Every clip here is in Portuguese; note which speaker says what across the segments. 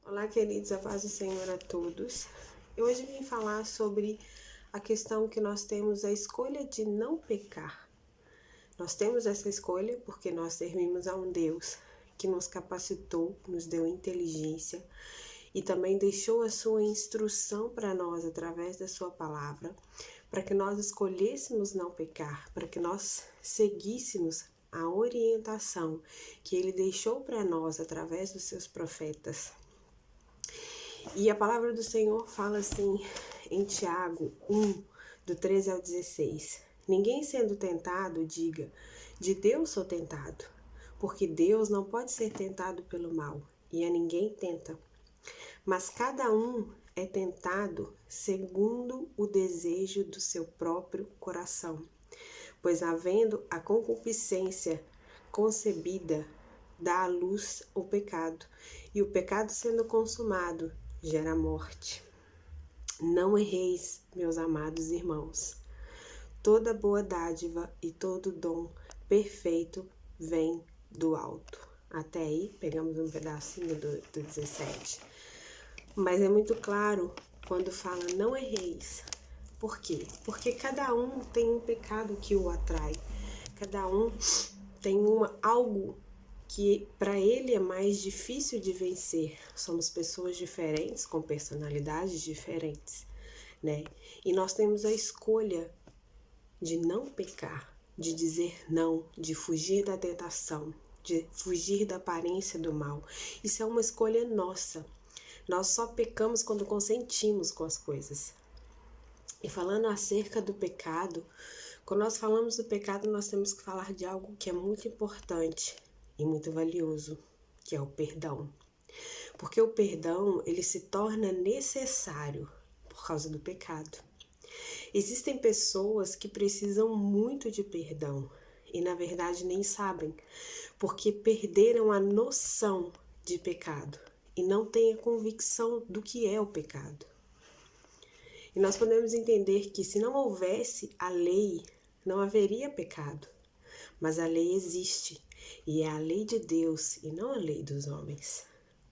Speaker 1: Olá, queridos, a paz do Senhor a todos. Eu hoje vim falar sobre a questão que nós temos a escolha de não pecar. Nós temos essa escolha porque nós servimos a um Deus que nos capacitou, nos deu inteligência e também deixou a sua instrução para nós através da sua palavra, para que nós escolhêssemos não pecar, para que nós seguíssemos a orientação que ele deixou para nós através dos seus profetas. E a palavra do Senhor fala assim em Tiago 1, do 13 ao 16. Ninguém sendo tentado, diga, de Deus sou tentado, porque Deus não pode ser tentado pelo mal, e a ninguém tenta. Mas cada um é tentado segundo o desejo do seu próprio coração. Pois havendo a concupiscência concebida, dá à luz o pecado, e o pecado sendo consumado, gera morte. Não erreis, meus amados irmãos. Toda boa dádiva e todo dom perfeito vem do alto. Até aí, pegamos um pedacinho do 17. Mas é muito claro quando fala não erreis. Por quê? Porque cada um tem um pecado que o atrai. Cada um tem algo que para ele é mais difícil de vencer. Somos pessoas diferentes, com personalidades diferentes, né? E nós temos a escolha de não pecar, de dizer não, de fugir da tentação, de fugir da aparência do mal. Isso é uma escolha nossa. Nós só pecamos quando consentimos com as coisas. E falando acerca do pecado, quando nós falamos do pecado, nós temos que falar de algo que é muito importante e muito valioso, que é o perdão. Porque o perdão, ele se torna necessário por causa do pecado. Existem pessoas que precisam muito de perdão e na verdade nem sabem, porque perderam a noção de pecado e não têm a convicção do que é o pecado. E nós podemos entender que se não houvesse a lei, não haveria pecado. Mas a lei existe, e é a lei de Deus e não a lei dos homens.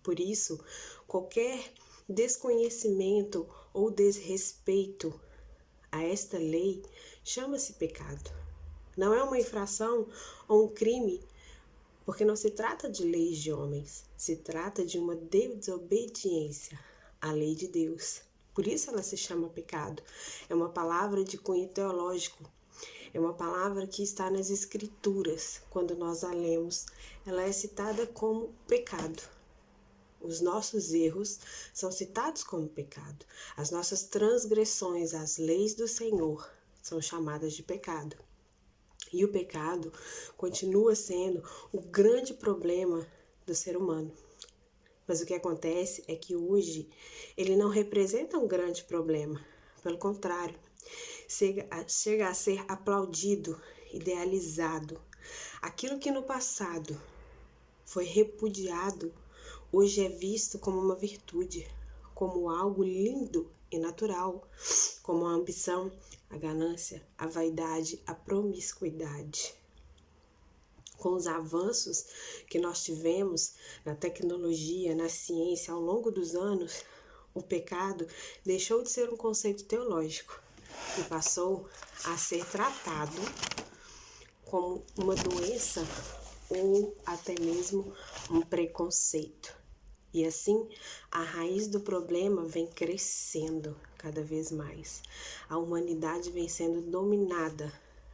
Speaker 1: Por isso, qualquer desconhecimento ou desrespeito a esta lei chama-se pecado. Não é uma infração ou um crime, porque não se trata de leis de homens, se trata de uma desobediência à lei de Deus. Por isso ela se chama pecado. É uma palavra de cunho teológico. É uma palavra que está nas escrituras. Quando nós a lemos, ela é citada como pecado. Os nossos erros são citados como pecado. As nossas transgressões às leis do Senhor são chamadas de pecado. E o pecado continua sendo o grande problema do ser humano. Mas o que acontece é que hoje ele não representa um grande problema. Pelo contrário, chega a ser aplaudido, idealizado. Aquilo que no passado foi repudiado, hoje é visto como uma virtude, como algo lindo e natural, como a ambição, a ganância, a vaidade, a promiscuidade. Com os avanços que nós tivemos na tecnologia, na ciência ao longo dos anos, o pecado deixou de ser um conceito teológico e passou a ser tratado como uma doença ou até mesmo um preconceito. E assim, a raiz do problema vem crescendo cada vez mais. A humanidade vem sendo dominada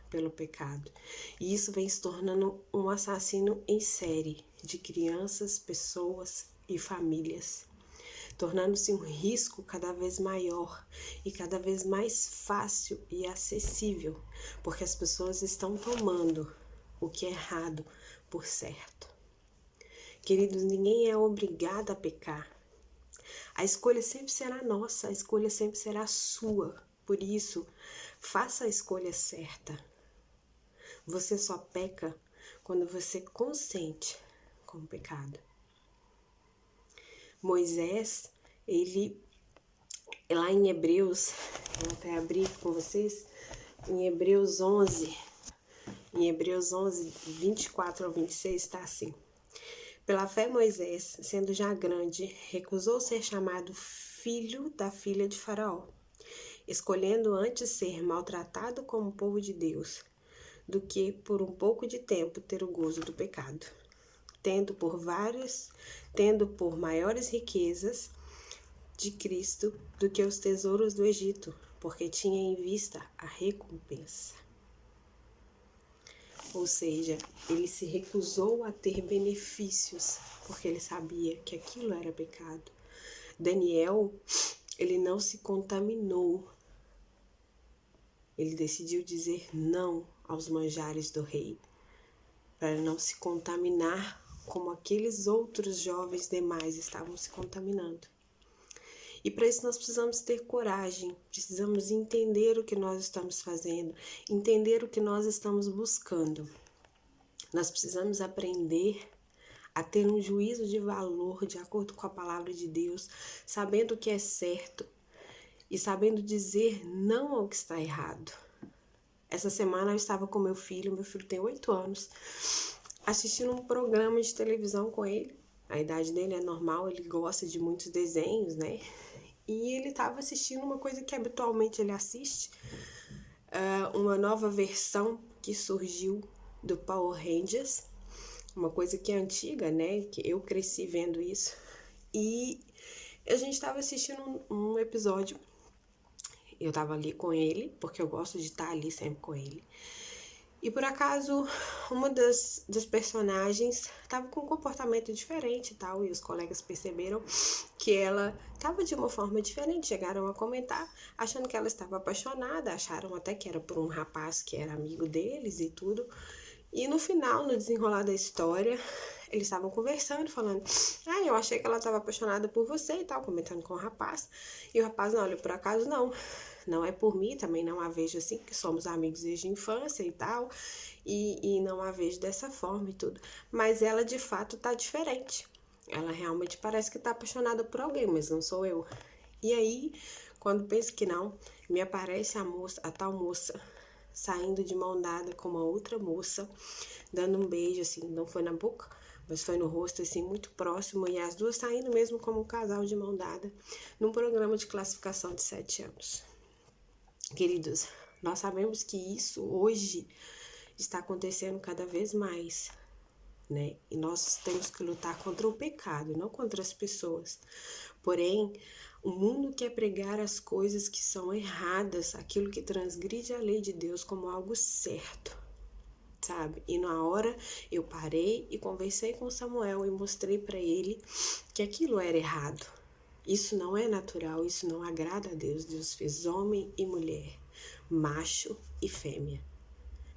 Speaker 1: pelo pecado. E isso vem se tornando um assassino em série de crianças, pessoas e famílias, tornando-se um risco cada vez maior e cada vez mais fácil e acessível, porque as pessoas estão tomando o que é errado por certo. Queridos, ninguém é obrigado a pecar. A escolha sempre será nossa, a escolha sempre será sua. Por isso, faça a escolha certa. Você só peca quando você consente com o pecado. Moisés, ele, lá em Hebreus, vou até abrir com vocês, em Hebreus 11, 24 ao 26, está assim. Pela fé, Moisés, sendo já grande, recusou ser chamado filho da filha de Faraó, escolhendo antes ser maltratado como povo de Deus, do que por um pouco de tempo ter o gozo do pecado, tendo por maiores riquezas de Cristo do que os tesouros do Egito, porque tinha em vista a recompensa. Ou seja, ele se recusou a ter benefícios, porque ele sabia que aquilo era pecado. Daniel, ele não se contaminou. Ele decidiu dizer não aos manjares do rei, para não se contaminar como aqueles outros jovens demais estavam se contaminando. E para isso nós precisamos ter coragem, precisamos entender o que nós estamos fazendo, entender o que nós estamos buscando. Nós precisamos aprender a ter um juízo de valor de acordo com a palavra de Deus, sabendo o que é certo e sabendo dizer não ao que está errado. Essa semana eu estava com meu filho tem 8 anos, assistindo um programa de televisão com ele. A idade dele é normal, ele gosta de muitos desenhos, né? E ele estava assistindo uma coisa que habitualmente ele assiste, uma nova versão que surgiu do Power Rangers, uma coisa que é antiga, né? Que eu cresci vendo isso. E a gente estava assistindo um episódio. Eu estava ali com ele, porque eu gosto de estar ali sempre com ele. E por acaso, uma das personagens estava com um comportamento diferente e tal, e os colegas perceberam que ela estava de uma forma diferente, chegaram a comentar, achando que ela estava apaixonada, acharam até que era por um rapaz que era amigo deles e tudo. E no final, no desenrolar da história, eles estavam conversando, falando, eu achei que ela estava apaixonada por você e tal, comentando com o rapaz. E o rapaz, não, olha, por acaso não é por mim, também não a vejo assim, que somos amigos desde a infância e tal, e não a vejo dessa forma e tudo. Mas ela, de fato, tá diferente. Ela realmente parece que tá apaixonada por alguém, mas não sou eu. E aí, quando penso que não, me aparece a tal moça, saindo de mão dada com uma outra moça, dando um beijo, assim, não foi na boca, mas foi no rosto, assim, muito próximo, e as duas saindo mesmo como um casal de mão dada, num programa de classificação de 7 anos. Queridos, nós sabemos que isso hoje está acontecendo cada vez mais, né? E nós temos que lutar contra o pecado, não contra as pessoas. Porém, o mundo quer pregar as coisas que são erradas, aquilo que transgride a lei de Deus como algo certo, sabe? E na hora eu parei e conversei com Samuel e mostrei para ele que aquilo era errado. Isso não é natural, isso não agrada a Deus. Deus fez homem e mulher, macho e fêmea,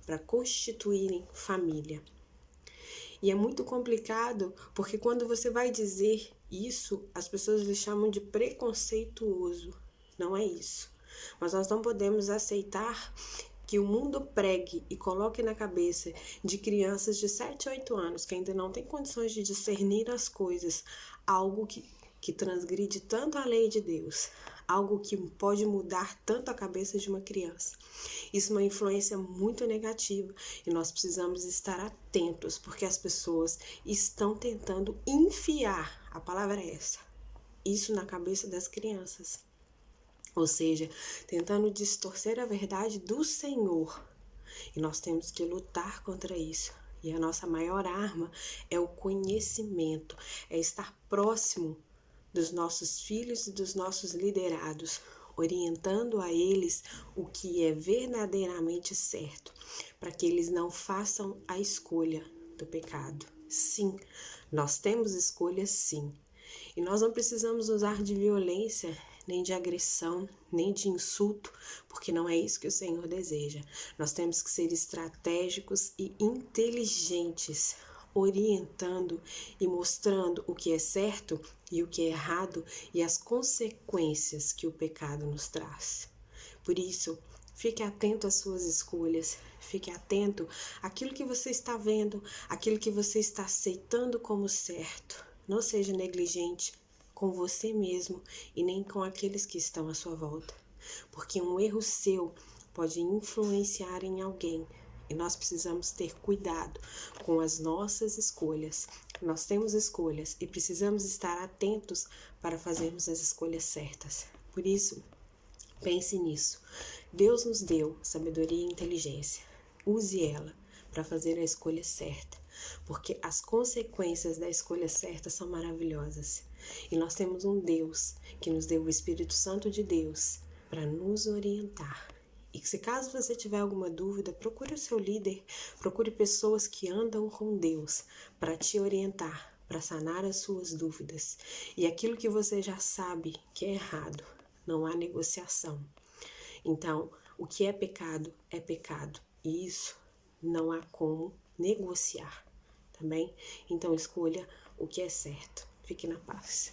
Speaker 1: para constituírem família. E é muito complicado, porque quando você vai dizer isso, as pessoas lhe chamam de preconceituoso. Não é isso. Mas nós não podemos aceitar que o mundo pregue e coloque na cabeça de crianças de 7, 8 anos, que ainda não têm condições de discernir as coisas, algo que transgride tanto a lei de Deus, algo que pode mudar tanto a cabeça de uma criança. Isso é uma influência muito negativa e nós precisamos estar atentos, porque as pessoas estão tentando enfiar, a palavra é essa, isso na cabeça das crianças. Ou seja, tentando distorcer a verdade do Senhor. E nós temos que lutar contra isso. E a nossa maior arma é o conhecimento, é estar próximo dos nossos filhos e dos nossos liderados, orientando a eles o que é verdadeiramente certo, para que eles não façam a escolha do pecado. Sim, nós temos escolha sim. E nós não precisamos usar de violência, nem de agressão, nem de insulto, porque não é isso que o Senhor deseja. Nós temos que ser estratégicos e inteligentes, orientando e mostrando o que é certo e o que é errado e as consequências que o pecado nos traz. Por isso, fique atento às suas escolhas, fique atento àquilo que você está vendo, àquilo que você está aceitando como certo. Não seja negligente com você mesmo e nem com aqueles que estão à sua volta, porque um erro seu pode influenciar em alguém. E nós precisamos ter cuidado com as nossas escolhas, Nós temos escolhas e precisamos estar atentos para fazermos as escolhas certas. Por isso, pense nisso. Deus nos deu sabedoria e inteligência. Use ela para fazer a escolha certa, porque as consequências da escolha certa são maravilhosas. E nós temos um Deus que nos deu o Espírito Santo de Deus para nos orientar. E se caso você tiver alguma dúvida, procure o seu líder, procure pessoas que andam com Deus para te orientar, para sanar as suas dúvidas. E aquilo que você já sabe que é errado, não há negociação. Então, o que é pecado, e isso não há como negociar, tá bem? Então, escolha o que é certo. Fique na paz.